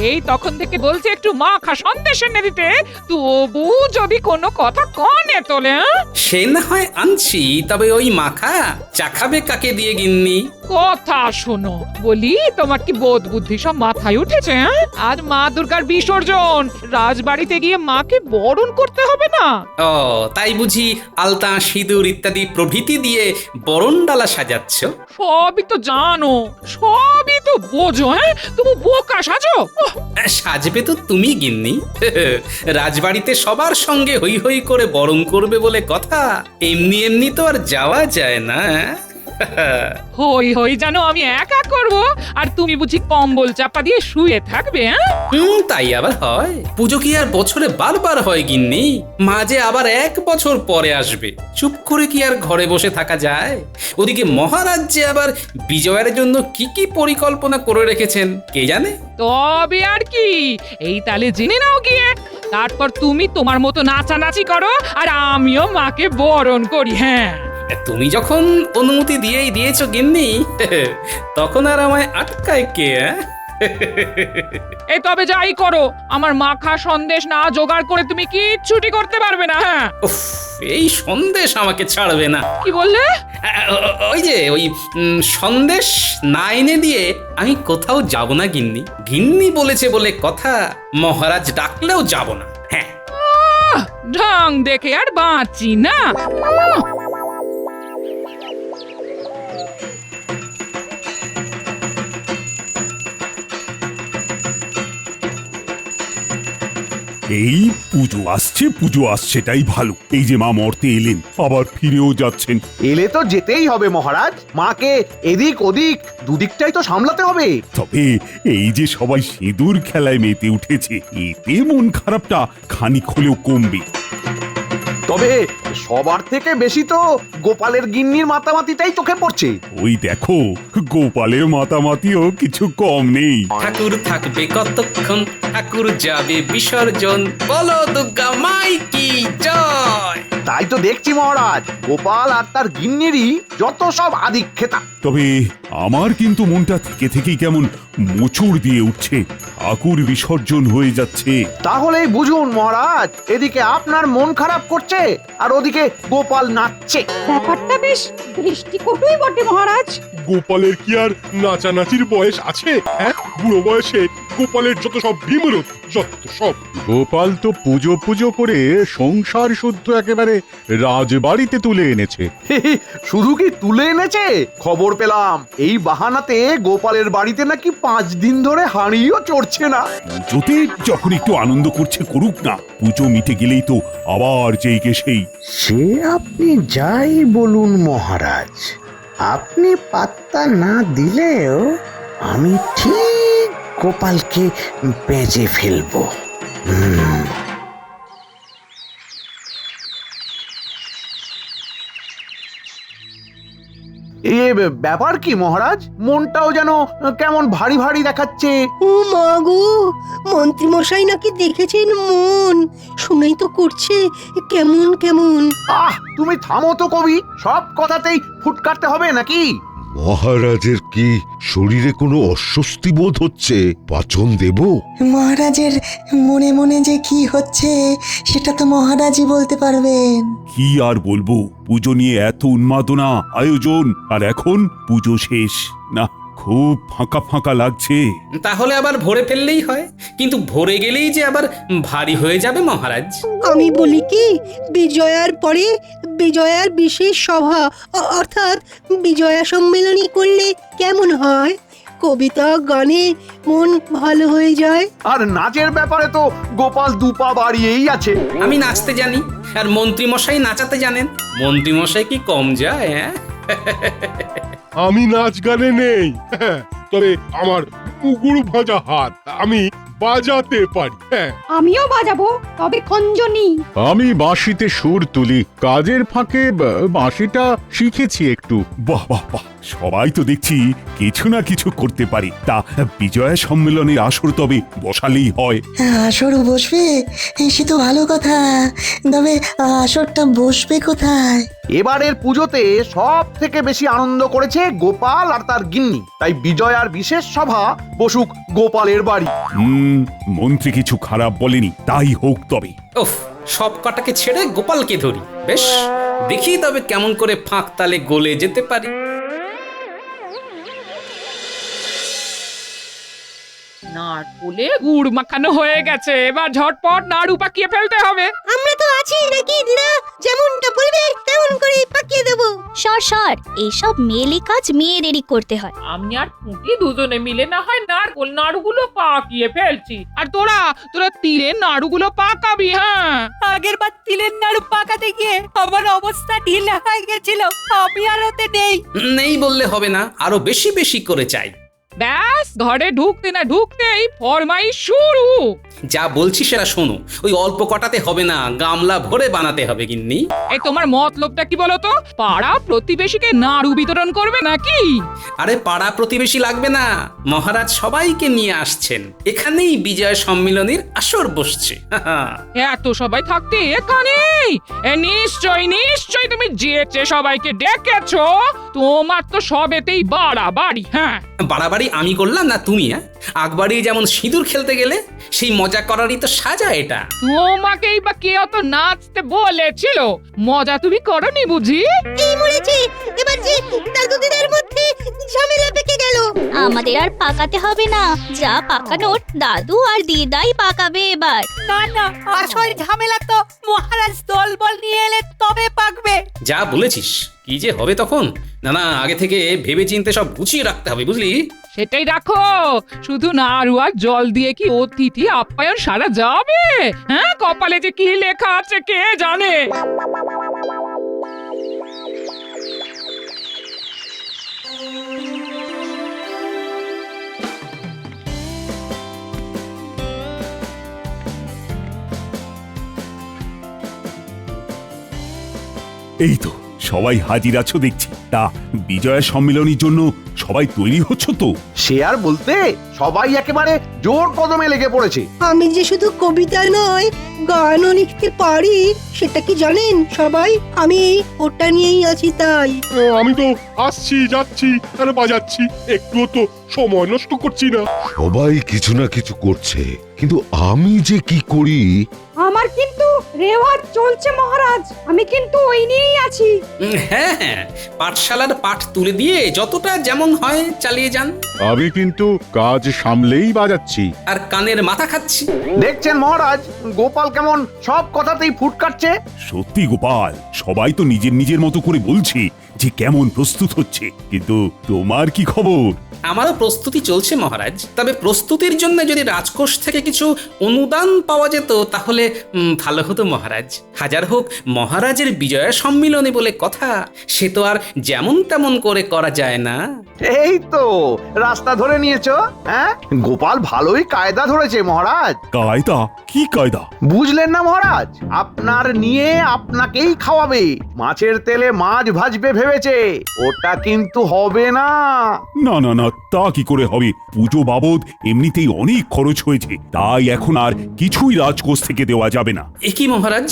সেই তখন থেকে বলছে একটু মাখা সন্দেশ এনে দিতে, তবু যদি কোনো কথা কনে তোলে। সে না হয় আনছি, তবে ওই মাখা চা খাবে কাকে দিয়ে গিন্নি? কথা শোনো, বলি তোমার কি বোধ বুদ্ধি সব মাথায় উঠেছে? আজ মা দুর্গার বিসর্জন, রাজবাড়িতে গিয়ে মাকে বরণ করতে হবে না? ও তাই বুঝি আলতা সিঁদুর ইত্যাদি প্রভৃতি দিয়ে বরণডালা সাজাচ্ছ? সবই তো জানো, সবই তো বোঝো, তবু বোকা সাজো। সাজবে তো তুমি গিন্নি। রাজবাড়িতে সবার সঙ্গে হই হই করে বরণ করবে বলে কথা, এমনি এমনি তো আর যাওয়া যায় না। হই হই জানো আমি একা করব, আর তুমি বুঝি কম্বল চাপা দিয়ে শুয়ে থাকবে? তাই আবার হয়? পুজো কি আর বছরে বারবার হয় গিন্নি? মাঝে আবার 1 বছর পরে আসবে, চুপ করে কি আর ঘরে বসে থাকা যায়? ওদিকে মহারাজ যে আবার বিজয়ের জন্য কি কি পরিকল্পনা করে রেখেছেন কে জানে। তবে আর কি, এই তালে জেনে নাও গিয়ে, তারপর তুমি তোমার মতো নাচানাচি করো আর আমিও মাকে বরণ করি। হ্যাঁ, তুমি যখন অনুমতি দিয়েছো গিন্নি, তখন আর আমায় আটকায় কে? এই তবে যাই করো, আমার মাখা সন্দেশ না জোগাড় করে তুমি কিচ্ছুটি করতে পারবে না। হ্যাঁ, উফ, এই সন্দেশ আমাকে ছাড়বে না। কি বললে? ওই যে ওই সন্দেশ না এনে দিয়ে আমি কোথাও যাব না গিন্নি। গিন্নি বলেছে বলে কথা, মহারাজ ডাকলেও যাব না। হ্যাঁ, ঢং দেখে আর বাঁচি না। এই পুজো আসছে তাই ভালো। এই যে মা মর্তে এলেন, আবার ফিরেও যাচ্ছেন। এলে তো যেতেই হবে মহারাজ, মাকে এদিক ওদিক দুদিকটাই তো সামলাতে হবে। তবে এই যে সবাই সিঁদুর খেলায় মেতে উঠেছে, এতে মন খারাপটা খানিক হলেও কমবে। তবে সবার থেকে বেশি তো গোপালের গিন্নির মাতামাতিটাই চোখে পড়ছে। ওই দেখো, গোপালের মাতামাতিও কিছু কম নেই। ঠাকুর থাকবে কতক্ষণ, ঠাকুর যাবে বিসর্জন, বলো দুর্গা মাই কি জয়। তাই তো দেখছি মহারাজ, গোপাল আর তার গিন্নিরই যত সব আদিক্ষেতা। তবে আমার কিন্তু মনটা থেকে থেকেই কেমন মোচড় দিয়ে উঠছে। ঠাকুর বিসর্জন হয়ে যাচ্ছে। তাহলেই বুঝুন মহারাজ, এদিকে আপনার মন খারাপ করছে আর ওদিকে গোপাল নাচছে। ব্যাপারটা বেশ দৃষ্টিকটুই বটে মহারাজ। গোপালের কি আর নাচানাচির বয়স আছে? হ্যাঁ, বুড়ো বয়সে গোপালের যত সব ভীমরত, যত সব। গোপাল তো পুজো পুজো করে সংসার শুদ্ধ একেবারে রাজবাড়িতে তুলে এনেছে। শুধু কি তুলে এনেছে, খবর পেলাম এই বাহানাতে গোপালের বাড়িতে নাকি 5 দিন ধরে হাঁড়িও চড়ছে না। পুজোতে যখন একটু আনন্দ করছে করুক না, পুজো মিটে গেলেই তো আবার যেই কে সেই। সে আপনি যাই বলুন মহারাজ, আপনি পাত্তা না দিলেও আমি ঠিক গোপালকে বেঁচে ফেলবো। এ ব্যাপার কি মহারাজ, মনটাও যেন কেমন ভারী ভারী দেখাচ্ছে। ও মা গো, মন্ত্রী মশাই নাকি দেখেছেন মন, শুনেই তো করছে কেমন কেমন। তুমি থামো তো কবি, সব কথাতেই ফুট কাটতে হবে নাকি? মহারাজের কি শরীরে কোনো অস্বস্তি বোধ হচ্ছে? পাচন দেব? মহারাজের মনে মনে যে কি হচ্ছে সেটা তো মহারাজই বলতে পারবেন। কি আর বলবো, পুজো নিয়ে এত উন্মাদনা আয়োজন, আর এখন পুজো শেষ। না, খুব ফাঁকা ফাঁকা লাগছে। তাহলে আবার ভরে ফেললেই হয়, কিন্তু ভরে গেলেই যে আবার ভারী হয়ে যাবে মহারাজ। আমি বলি কি, বিজয়ার পরে বিজয়ার বিশেষ সভা অর্থাৎ বিজয়া সম্মেলনী করলে কেমন হয়? কবিতা গানে মন ভালো হয়ে যায়। আর নাচের ব্যাপারে তো গোপাল দুপা বাড়িয়েই আছে। আমি নাচতে জানি, আর মন্ত্রী মশাই নাচাতে জানেন। মন্ত্রী মশাই কি কম যায়? আমি নাচ গানে নেই, তবে আমার মুগুর ভাজা হাত আমি বাজাতে পারি। আমিও বাজাবো, তবে খঞ্জনি। আমি বাঁশিতে সুর তুলি, কাজের ফাঁকে বাঁশিটা শিখেছি একটু। বাহ বাহ বাহ, সবাই তো দেখছি কিছু না কিছু করতে পারে। তা বিজয়া সম্মেলনের আসর তবে বসালেই হয়। আসরও বসবে, সে তো ভালো কথা। তবে আসরটা বসবে কোথায়? এবারের পুজোতে সব থেকে বেশি আনন্দ করেছে গোপাল আর তার গিন্নি, তাই বিজয়ার বিশেষ সভা বসুক গোপালের বাড়ি। মন্ত্রী কিছু খারাপ বলেনি, তাই হোক তবে। ওফ, সব কটাকে ছেড়ে গোপালকে ধরি। বেশ, দেখি তবে কেমন করে ফাঁক তালে গলে যেতে পারি। নারকোলে গুড় মাখানো হয়ে গেছে, এবার ঝটপট নাড়ু পাকিয়ে ফেলতে হবে। আমরা তো আছি নাকি দিদা? যেমনটা বলবে তেমন করে পাকিয়ে দেবো। সর এইসব মেয়েলি কাজ মেয়েদেরই করতে হয়। আমি আর পুঁটি দুজনে মিলে না হয় নারকোল নাড়ুগুলো পাকিয়ে ফেলছি, আর তোরা তিলের নাড়ুগুলো পাকাবি। হ্যাঁ, আগের বার তিলের নাড়ু পাকাতে গিয়ে আমার অবস্থা ঢিলা হয়ে গেছিল, আমি আর ওতে নেই। নেই বললে হবে না, আরো বেশি বেশি করে চাই। ব্যাস, ঘরে ঢুকতে না ঢুকতেই ফরমাইশ শুরু। যা বলছি সেটা শোনো, ওই অল্প কটাতে হবে না, গামলা ভরে বানাতে হবে গিন্নি। এই তোমার মতলবটা কি বলো তো? পাড়া প্রতিবেশীকে নাড়ু বিতরণ করবে নাকি? আরে পাড়া প্রতিবেশী লাগবে না, মহারাজ সবাইকে নিয়ে আসছেন, এখানেই বিজয় সম্মিলনীর আসর বসছে। এত সবাই থাকতে এখানেই? নিশ্চয়ই তুমি যেচে সবাইকে ডেকেছো। তোমার তো সবেতেই বাড়াবাড়ি। হ্যাঁ, বাড়াবাড়ি আমি করলাম না তুমি? আকবাড়ি যেমন সিঁদুর খেলতে গেলে সেই মজা করারই তো সাজা এটা। তোমাকেই বা কে অত নাচতে বলেছিল? মজা তুমি করনি বুঝি? এই মরেছে, এবার যে দাদু দিদার মধ্যে ঝামেলা পেকে গেল। আমাদের আর পাকাতে হবে না, যা পাকানোর দাদু আর দিদাই পাকাবে এবার। না না, আসল ঝামেলা তো মহারাজ দলবল নিয়ে এলে তবে পাকবে। যা বলেছিস, কি যে হবে তখন। না, আগে থেকে ভেবে চিন্তে সব গুছিয়ে রাখতে হবে, বুঝলি? সেটাই রাখো। শুধু নাড়ু আর জল দিয়ে কি অতিথি আপ্যায়ন সারা যাবে? হ্যাঁ, কপালে যে কি লেখা আছে কে জানে। এই তো সবাই হাজির আছো দেখছি। তা বিজয়া সম্মেলনের জন্য সবাই তৈরি হচ্ছ তো? সে আর বলতে, সবাই একেবারে জোর কদমে লেগে পড়েছে। আমি যে শুধু কবিতা নয়, গানও লিখতে পারি, সেটা কি জানেন সবাই? আমি ওটা নিয়েই আছি তাই। আমি তো আসছি যাচ্ছি আর বাজাচ্ছি, একটুও তো সময় নষ্ট করছি না। সবাই কিছু না কিছু করছে, কিন্তু আমি যে কি করি। আমার কিন্তু রেওয়াজ চলছে মহারাজ, আমি কিন্তু ওই নিয়েই আছি। হ্যাঁ, পাঠশালার পাঠ তুলে দিয়ে যতটা যেমন হয় চালিয়ে যান। আমি কিন্তু কাজ সামলেই বাজাচ্ছি। আর কানের মাথা খাচ্ছি। দেখছেন মহারাজ, গোপাল কেমন সব কথাতেই ফুট কাটছে। সত্যি গোপাল, সবাই তো নিজের মতো করে বলছে যে কেমন প্রস্তুত হচ্ছে, কিন্তু তোমার কি খবর? আমারও প্রস্তুতি চলছে মহারাজ, তবে প্রস্তুতির জন্য যদি রাজকোষ থেকে কিছু অনুদান পাওয়া যেত তাহলে ভালো হতো মহারাজ। হাজার হোক মহারাজের বিজয়া সম্মিলনী বলে কথা, সে তো আর যেমন তেমন করে করা যায় না। এই তো রাস্তা ধরে নিয়েছো। হ্যাঁ, গোপাল ভালোই কায়দা ধরেছে মহারাজ। কায়দা? কি কায়দা? বুঝলেন না মহারাজ, আপনার নিয়ে আপনাকেই খাওয়াবে, মাছের তেলে মাছ ভাজবে ভেবেছে। ওটা কিন্তু হবে না। না না না, তা কি করে হবে? পুজো বাবদ এমনিতেই অনেক খরচ হয়েছে, তাই এখন আর কিছুই রাজকোষ থেকে দেওয়া যাবে না। এ কি মহারাজ,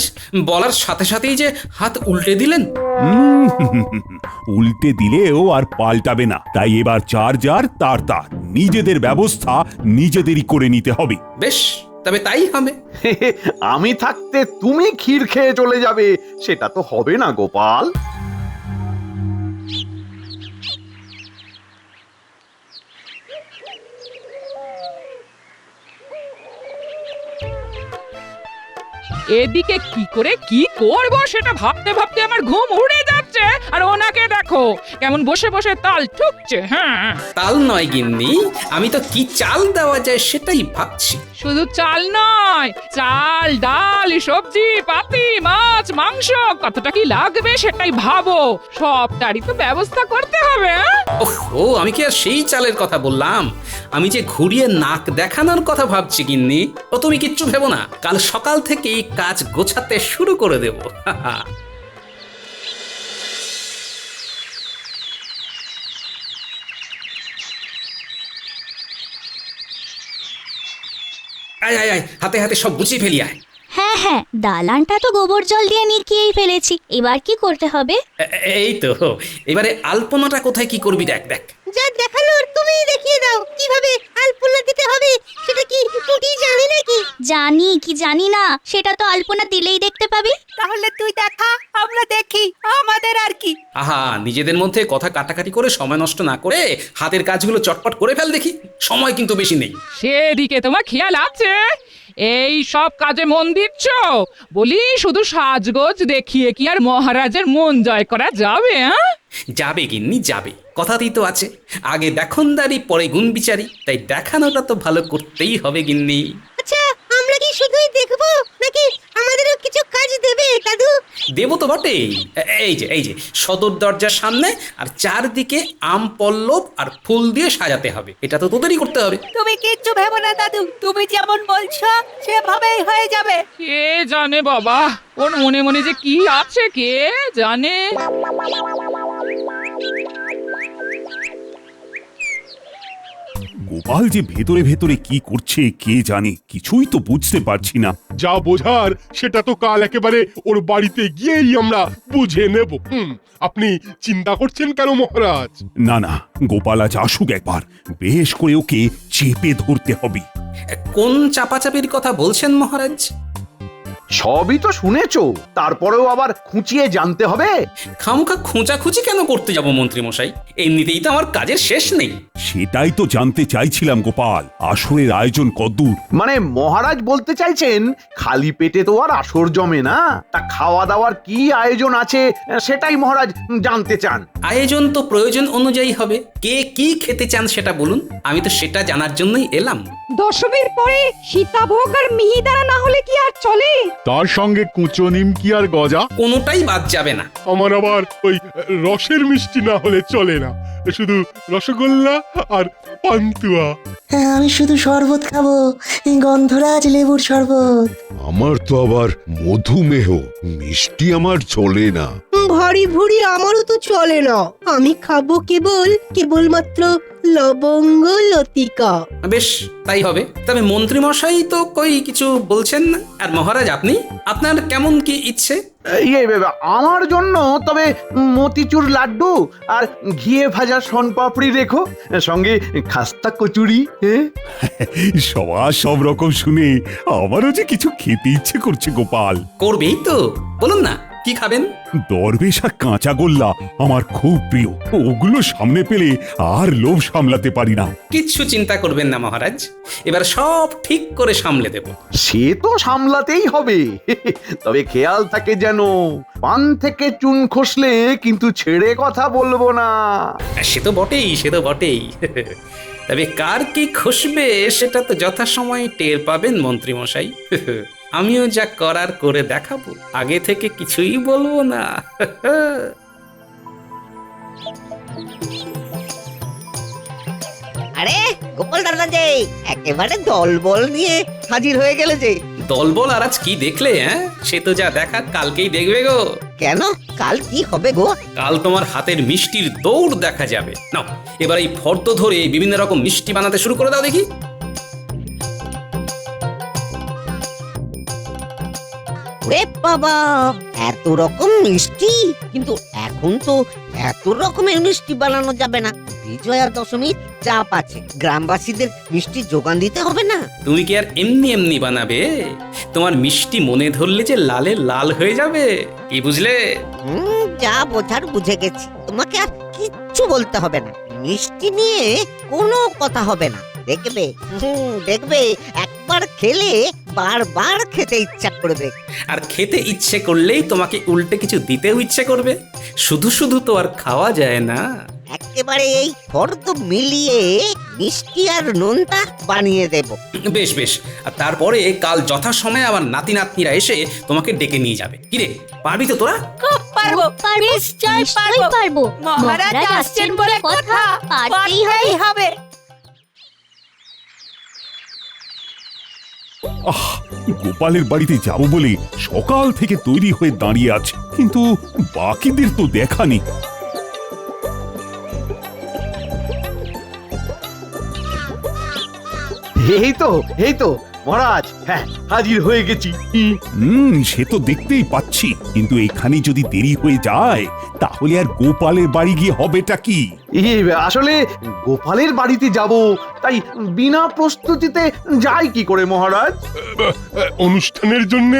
বলার সাথে সাথেই যে হাত উল্টে দিলেন। উল্টে দিলেও আর পাল্টাবে না, তাই এবার যার তার নিজেদের ব্যবস্থা নিজেদেরই করে নিতে হবে। বেশ, তবে তাই হবে। আমি থাকতে তুমি ক্ষীর খেয়ে চলে যাবে, সেটা তো হবে না গোপাল। এদিকে কি করে কি করব সেটা ভাবতে ভাবতে আমার ঘুম উড়ে যাচ্ছে, আর ওনাকে দেখো কেমন বসে বসে তাল ঠুকছে। হ্যাঁ, তাল নয় গিন্নি, আমি তো কি চাল দেওয়া যায় সেটাই ভাবছি। শুধু চাল নয়, চাল ডাল সবজি পাতি মাছ মাংস কতটা কি লাগবে সেটাই ভাবো, সবটারই তো ব্যবস্থা করতে হবে। ওহো, আমি কি আর সেই চালের কথা বললাম? আমি যে ঘুরিয়ে নাক দেখানোর কথা ভাবছি গিন্নি। ও তুমি কিচ্ছু ভেবো না, কাল সকাল থেকেই কাজ গোছাতে শুরু করে দেবো। আয় আয় আয়, হাতে হাতে সব গুছিয়ে ফেলি আয়। হ্যাঁ হ্যাঁ, দালানটা তো গোবর জল দিয়ে নিকিয়েই ফেলেছি। এবার কি করতে হবে? এই তো, এবারে আলপনাটা কোথায় কি করবি দেখ দেখ। যা দেখানোর তুমি দেখিয়ে দাও কিভাবে আলপনা দিতে হবে। সেটা কি টুটি জানে নাকি? জানি কি জানি না, সেটা তো আলপনা দিলেই দেখতে পাবি। তাহলে তুই দেখা, আমরা দেখি, আমাদের আর কি। আহা, নিজেদের মধ্যে কথা কাটাকাটি করে সময় নষ্ট না করে হাতের কাজগুলো চটপট করে ফেল দেখি, সময় কিন্তু বেশি নেই। সেদিকে তোমার খেয়াল আছে? এই সব কাজে মন দিচ্ছ? বলি শুধু সাজগোজ দেখিয়ে কি আর মহারাজের মন জয় করা যাবে? যাবে গিন্নি যাবে, কথাতেই তো আছে, আগে দেখনদারি পরে গুণ বিচারি, তাই দেখানোটা তো ভালো করতেই হবে গিন্নি। আচ্ছা, আমরা কি শুধুই দেখবো নাকি আমাদেরও কিছু কাজ দেবে দাদু? দেবো তো বটেই। এই যে সদর দরজার সামনে আর চারদিকে আম পল্লব আর ফুল দিয়ে সাজাতে হবে, এটা তো তোদেরই করতে হবে। তুমি কিচ্ছু ভেবো না দাদু, তুমি যেমন বলছো সেভাবেই হয়ে যাবে। কে জানে বাবা, ওর মনে মনে যে কি আছে কে জানে। গোপাল যে ভেতরে ভেতরে কি করছে কে জানে, কিছুই তো বুঝতে পারছি না। যা বোঝার সেটা তো কাল একেবারে ওর বাড়িতে গিয়েই আমরা বুঝে নেব। আপনি চিন্তা করছেন কেন মহারাজ? না না, গোপাল আজ আসুক একবার, বেশ করে ওকে চেপে ধরতে হবে। কোন চাপাচাপির কথা বলছেন মহারাজ? সবই তো শুনেছো, তারপরেও আবার খুঁচিয়ে জানতে হবে। খামোখা খোঁচাখুচি কেন করতে যাব মন্ত্রী মশাই? এমনিতেই তো আমার কাজের শেষ নেই। সেটাই তো জানতে চাইছিলাম গোপাল, আসরের আয়োজন কদ্দূর? মানে মহারাজ বলতে চাইছেন খালি পেটে তো আর আসর জমে না, তা খাওয়া দাওয়ার কি আয়োজন আছে সেটাই মহারাজ জানতে চান। আয়োজন তো প্রয়োজন অনুযায়ী হবে, কে কি খেতে চান সেটা বলুন, আমি তো সেটা জানার জন্যই এলাম। দশমীর পরে সীতাভোগ আর মিহিদানা না হলে কি আর চলে? তার সঙ্গে কুচো নিমকি আর গজা। কোনোটাই বাদ যাবে না। আমার আবার ওই রসের মিষ্টি না হলে চলে না, শুধু রসগোল্লা আর পান্তুয়া। হ্যাঁ, আমি শুধু শরবত খাবো, গন্ধরাজ লেবুর শরবত। আমার তো আবার মধুমেহ, মিষ্টি আমার চলে না। ভারী ভুড়ি আমারও তো চলে না। আমি খাবো কেবলমাত্র লবঙ্গ লতিকা। বেশ, তাই হবে। তবে মন্ত্রী মশাই তো কই কিছু বলছেন না। আর মহারাজ আপনি, আপনার কেমন কি ইচ্ছে? আমার জন্য তবে মতিচুর লাড্ডু আর ঘিয়ে ভাজা শনপাপড়ি রেখো, সঙ্গে খাস্তা কচুরি। সবার সব রকম শুনে আমারও যে কিছু খেতে ইচ্ছে করছে গোপাল। করবেই তো, বলুন না কি খাবেন? দরবেশ আর কাঁচা গোল্লা আমার খুব প্রিয়, ওগুলো সামনে পেলে আর লোভ সামলাতে পারি না। কিচ্ছু চিন্তা করবেন না মহারাজ, এবার সব ঠিক করে সামলে দেব। সে তো সামলাতেই হবে, তবে খেয়াল থাকে যেন পান থেকে চুন খসলে কিন্তু ছেড়ে কথা বলবো না। সে তো বটেই। তবে কার কি খসবে সেটা তো যথাসময়ে টের পাবেন মন্ত্রী মশাই। আমিও যা করার করে দেখাবো, আগে থেকে কিছুই বলবো না। আরে গোপাল দাদা যে একেবারে দলবল নিয়ে হাজির হয়ে গেলে যে। দলবল আর আজ কি দেখলে? সে তো যা দেখার কালকেই দেখবে গো। কেন, কাল কি হবে গো? কাল তোমার হাতের মিষ্টির দৌড় দেখা যাবে। নাও এবার এই ফর্দ ধরে বিভিন্ন রকম মিষ্টি বানাতে শুরু করে দাও দেখি। ওরে বাবা, এত রকম মিষ্টি! কিন্তু এখন তো এত রকমের মিষ্টি বানানো যাবে না, বিজয়া দশমীর চাপ আছে, গ্রামবাসীদের মিষ্টি যোগান দিতে হবে না? তুমি কি আর এমনি এমনি বানাবে? তোমার মিষ্টি মনে ধরলে যে লালে লাল হয়ে যাবে, কি বুঝলে? যা বোঝার বুঝে গেছি, তোমাকে আর কিচ্ছু বলতে হবে না, মিষ্টি নিয়ে কোনো কথা হবে না। দেখবে একবার খেলে বারবার খেতে ইচ্ছা করবে। আর খেতে ইচ্ছে করলেই তোমাকে উল্টে কিছু দিতেও ইচ্ছে করবে। শুধু শুধু তো আর খাওয়া যায় না। একেবারে এই ফর্দ মিলিয়ে মিষ্টি আর নোনতা বানিয়ে দেব। বেশ, আর তারপরে কাল যথাসময়ে আমার নাতি নাতনিরা এসে তোমাকে ডেকে নিয়ে যাবে। কিরে, পারবি তো তোরা? খুব পারবো, নিশ্চয়ই পারবো। মহারাজ আসছেন বলে কথা, পারতেই হবে। গোপালের বাড়িতে যাব বলে সকাল থেকে তৈরি হয়ে দাঁড়িয়ে আছে, কিন্তু বাকিদের তো দেখা নেই। এই তো মহারাজ, হ্যাঁ হাজির হয়ে গেছি। সে তো দেখতেই পাচ্ছি, কিন্তু এখানে যদি দেরি হয়ে যায় তাহলে আর গোপালের বাড়ি গিয়ে হবেটা কি? আসলে গোপালের বাড়িতে যাব, তাই বিনা প্রস্তুতিতে যাই কি করে মহারাজ? অনুষ্ঠানের জন্য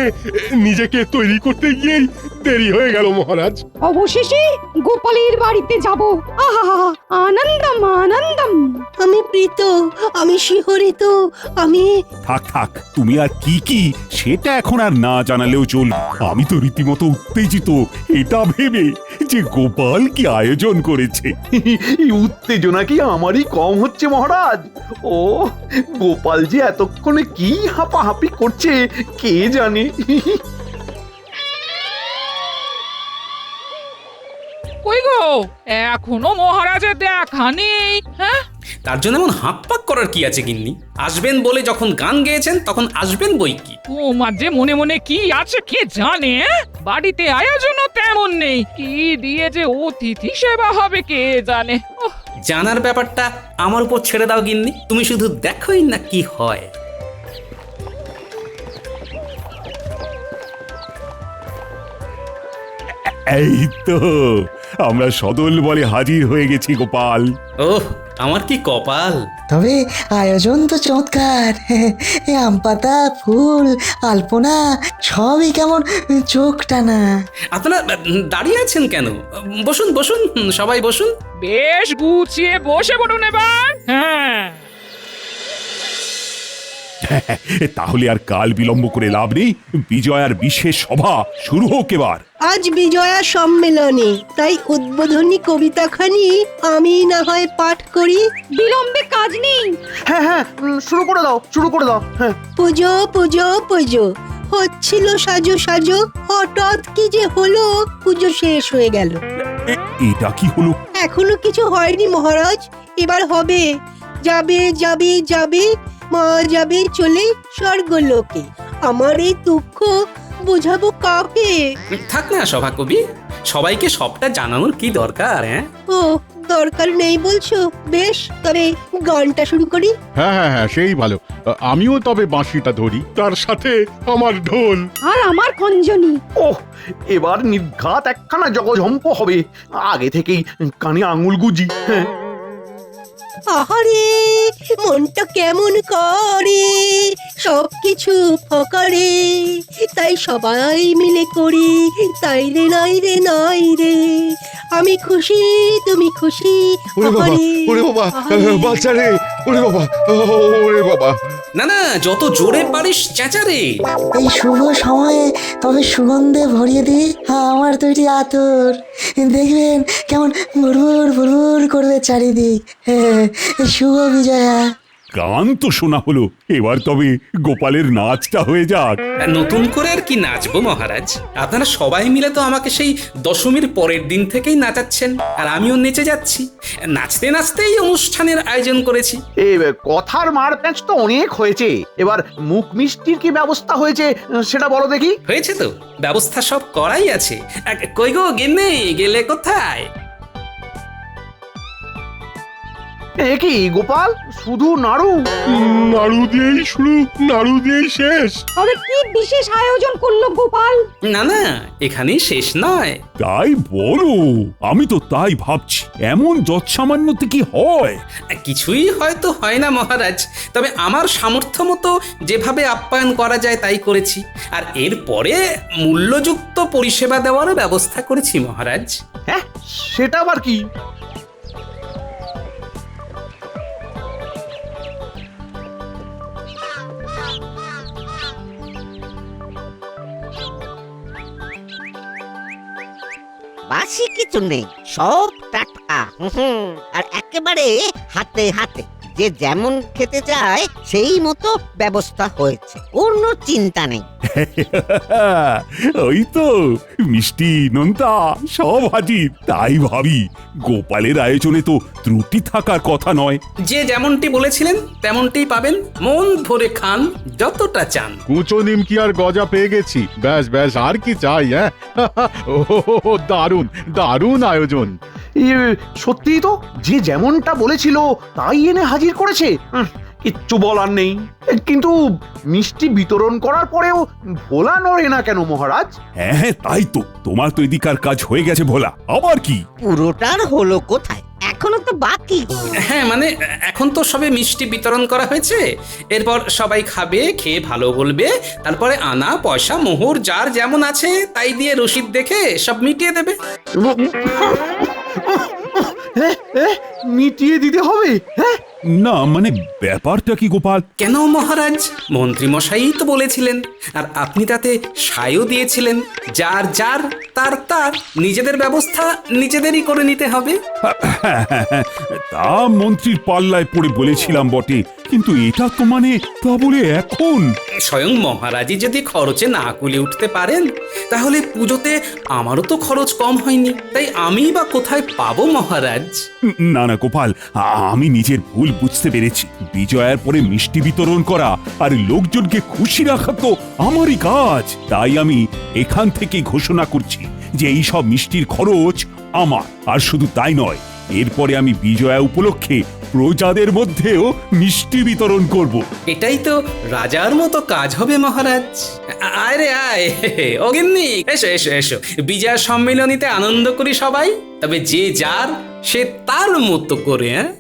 নিজেকে তৈরি করতে গিয়েই দেরি হয়ে গেল মহারাজ। অবশেষে গোপালের বাড়িতে যাব। আহা, আনন্দম আনন্দম। আমি প্রীত, আমি শিহরিত, আমি থাক থাক, তুমি আর কি কি সেটা এখন আর না জানালেও চলবে। আমি তো রীতিমতো উত্তেজিত এটা ভেবে যে গোপাল কি আয়োজন করেছে। এই উত্তেজনা কি আমারই কম হচ্ছে মহারাজ? ও গোপাল যে এতক্ষণে কি হাঁপাহাঁপি করছে কে জানে। কই গো, এখনো মহারাজের দেখা নেই? হ্যাঁ, তার জন্য এমন হাঁক পাক করার কি আছে গিন্নি? আসবেন বলে যখন গান গেয়েছেন তখন আসবেন বই কি। তোমার যে মনে মনে কি আছে কে জানে? বাড়িতে আয়োজনও তেমন নেই, কি দিয়ে যে অতিথি সেবা হবে কে জানে। ওহ, জানার ব্যাপারটা আমার উপর ছেড়ে দাও গিন্নি, তুমি শুধু দেখোই না কি হয়। এই তো আমরা সদল বলে হাজির হয়ে গেছি গোপাল। ওহ, আমার কি কপাল। তবে আয়োজন তো চমৎকার। আম পাতা, ফুল, আলপনা সবই কেমন চোখ টানা। আপনারা দাঁড়িয়ে আছেন কেন? বসুন বসুন, সবাই বসুন। বেশ গুছিয়ে বসে পড়ুন এবার। হ্যাঁ, তাহলে আর কাল বিলম্ব করে লাভ নেই, বিজয়ার বিশেষ সভা শুরু হোক এবার। আজ বিজয়া সম্মেলনে, তাই উদ্বোধনী কবিতাখানি আমি না হয় পাঠ করি। বিলম্বে কাজ নেই। হ্যাঁ হ্যাঁ, শুরু করে দাও, শুরু করে দাও। হ্যাঁ, পুজো পুজো পুজো হচ্ছিল সাজো সাজো, হঠাৎ কি যে হলো, পুজো শেষ হয়ে গেল। এটা কি হলো? এখনো কিছু হয়নি মহারাজ, এবার হবে। যাবে যাবে যাবে, মা যাবে চলে স্বর্গলোকে। আমার এই দুঃখ বোঝাবো কাকে? থাক না সভাকবি, সবাইকে সবটা জানানোর কি দরকার? হ্যাঁ, ও দরকার নেই বলছো? বেশ, তবে গানটা শুরু করি। হ্যাঁ হ্যাঁ হ্যাঁ, সেই ভালো। আমিও তবে বাঁশিটা ধরি, তার সাথে আমার ঢোল। আর আমার খঞ্জনি। ওহ এবার নির্ঘাত একখানা জগঝম্প হবে। আগে থেকেই কানে আঙুল গুজি। হ্যাঁ, আহারে মনটা কেমন করে, সবকিছু ফকারে, তাই সবাই মিলে করি, তাই রে নাই রে নাই রে। আমি খুশি তুমি খুশি। বাচ্চারে, ওরে বাবা, ওরে বাবা। না না, যত জোরে পারিস চেঁচারে। এই শুভ সময়ে তবে সুগন্ধে ভরিয়ে দিই আমার তৈরি আতর। দেখবেন কেমন ভুরভুর ভুরভুর করবে চারিদিক। শুভ বিজয়া। গান তো শোনা হলো, এবার তবে গোপালের নাচটা হয়ে যাক। নতুন করে আর কি নাচবো মহারাজ? আপনারা সবাই মিলে তো আমাকে সেই দশমীর পরের দিন থেকেই নাচাচ্ছেন, আর আমিও নেচে যাচ্ছি। নাচতে নাচতেই অনুষ্ঠানের আয়োজন করেছি। এই কথার মার প্যাঁচ তো অনেক হয়েছে, এবার মুখ মিষ্টির কি ব্যবস্থা হয়েছে সেটা বলো দেখি। হয়েছে তো, ব্যবস্থা সব করাই আছে। কই গো গিন্নি, গেলে কোথায়? এ কি গোপাল, শুধু নাড়ু? নাড়ু দিয়েই শুরু, নাড়ু দিয়েই শেষ। তবে কি বিশেষ আয়োজন করলো গোপাল? না না, এখানেই শেষ নয়। তাই বলো, আমি তো তাই ভাবছি, এমন যৎসামান্যতে কি হয়? কিছুই হয়তো হয় না মহারাজ, তবে আমার সামর্থ্য মতো যেভাবে আপ্যায়ন করা যায় তাই করেছি। আর এরপরে মূল্যযুক্ত পরিষেবা দেওয়ারও ব্যবস্থা করেছি মহারাজ। হ্যাঁ, সেটা আবার কি? বাসি কিছু নেই, সব টাটকা। আর একেবারে হাতে হাতে, যে যেমন খেতে চায় সেই মতো ব্যবস্থা হয়েছে, কোনো চিন্তা নেই। ওই তো মিষ্টি নোনতা সব হাজির, তাই ভাবি গোপালের আয়োজনে তো ত্রুটি থাকার কথা নয়। যে যেমনটি বলেছিলেন তেমনটি পাবেন, মন ভরে খান যতটা চান। কুচো নিমকি আর গজা পেয়ে গেছি, ব্যাস ব্যাস, আর কি চাই? হ্যাঁ, দারুণ দারুণ আয়োজন। সত্যিই তো, যে যেমনটা বলেছিল তাই এনে হাজির করেছে। কিচ্ছু বলার নেই। কিন্তু মিষ্টি বিতরণ করার পরেও ভোলা নড়ে না কেন মহারাজ? হ্যাঁ হ্যাঁ, তাই তো, তোমার তো এদিকার কাজ হয়ে গেছে ভোলা, আবার কি? পুরোটার হলো কোথায়, এখনো তো বাকি। হ্যাঁ মানে এখন তো সবে মিষ্টি বিতরণ করা হয়েছে, এরপর সবাই খাবে, খেয়ে ভালো বলবে, তারপরে আনা পয়সা মোহর যার যেমন আছে তাই দিয়ে রসিদ দেখে সব মিটিয়ে দেবে। মিটিয়ে দিতে হবে? হ্যাঁ, না মানে ব্যাপারটা কি গোপাল? কেন মহারাজ, মন্ত্রী মশাই তো বলেছিলেন, আর আপনি তাতে সায়ও দিয়েছিলেন, যার যার তার তার নিজেদের ব্যবস্থা নিজেদেরই করে নিতে হবে। তা মন্ত্রীর পাল্লায় পড়ে বলেছিলাম বটে, কিন্তু এটা তো মানে তা বলে এখন? স্বয়ং মহারাজই যদি খরচে না কুলে উঠতে পারেন, তাহলে পুজোতে আমারও তো খরচ কম হয়নি, তাই আমি বা কোথায় পাবো মহারাজ? না না গোপাল, আমি নিজের ভুল বুঝতে পেরেছি। বিজয়ার পরে মিষ্টি বিতরণ করা আর লোকজনকে খুশি রাখা তো আমারই কাজ। তাই আমি এখান থেকে ঘোষণা করছি যে এই সব মিষ্টির খরচ আমার। আর শুধু তাই নয়, এরপরে আমি বিজয়া উপলক্ষে প্রজাদের মধ্যেও মিষ্টি বিতরণ করব। এটাই তো রাজার মতো কাজ হবে মহারাজ। আয় রে আয়, অগিন্নি এসো এসো এসো, বিজয়া সম্মেলনীতে আনন্দ করি সবাই, তবে যে যার সে তার মতো করে। হ্যাঁ